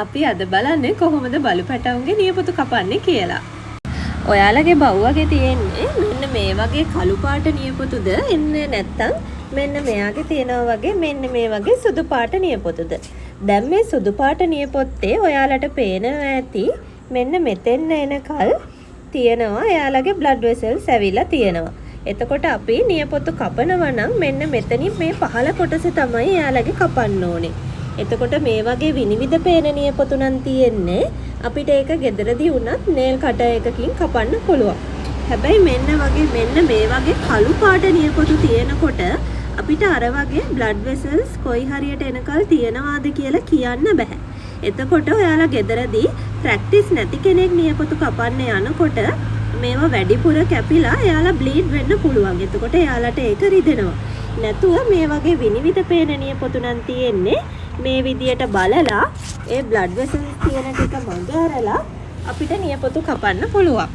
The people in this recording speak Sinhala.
අපි අද බලන්නේ කොහොමද බලු පැටවුන්ගේ නියපොතු කපන්නේ කියලා. ඔයාලගේ බව්වගේ තියෙන්නේ මෙන්න මේ වගේ කළු පාට නියපොතුද එන්නේ නැත්තම් මෙන්න මෙයාගේ තියෙනවා වගේ මෙන්න මේ වගේ සුදු පාට නියපොතුද. දැන් මේ සුදු පාට නියපොත්තේ ඔයාලට පේනවා ඇති මෙන්න මෙතෙන්න එනකල් තියෙනවා එයාලගේ බ්ලඩ් වෙසල්ස් ඇවිල්ලා තියෙනවා. එතකොට අපි නියපොතු කපනවා නම් මෙන්න මෙතනින් මේ පහළ කොටස තමයි එයාලගේ කපන්න ඕනේ. එතකොට මේ වගේ විනිවිද පේන නියපොතු නම් තියෙන්නේ අපිට ඒක ගෙදරදී වුණත් නේල් කටර් එකකින් කපන්න පුළුවන්. හැබැයි මෙන්න මේ වගේ කළු පාට නියපොතු තියෙනකොට අපිට අර වගේ බ්ලඩ් වෙසල්ස් කොයි හරියට එනකල් තියනවාද කියලා කියන්න බෑ. එතකොට ඔයාලා ගෙදරදී ප්‍රැක්ටිස් නැති කෙනෙක් නියපොතු කපන්න යනකොට මේවා වැඩිපුර කැපිලා එයාලා බ්ලීඩ් වෙන්න පුළුවන්. එතකොට එයාලට ඒක රිදෙනවා. නැතුව මේ වගේ විනිවිද පේන නියපොතු නම් තියෙන්නේ මේ විදියට බලලා ඒ බ්ලඩ් වෙසල්ස් තියෙන ටික මග ඇරලා අපිට නියපොතු කපන්න පුළුවන්.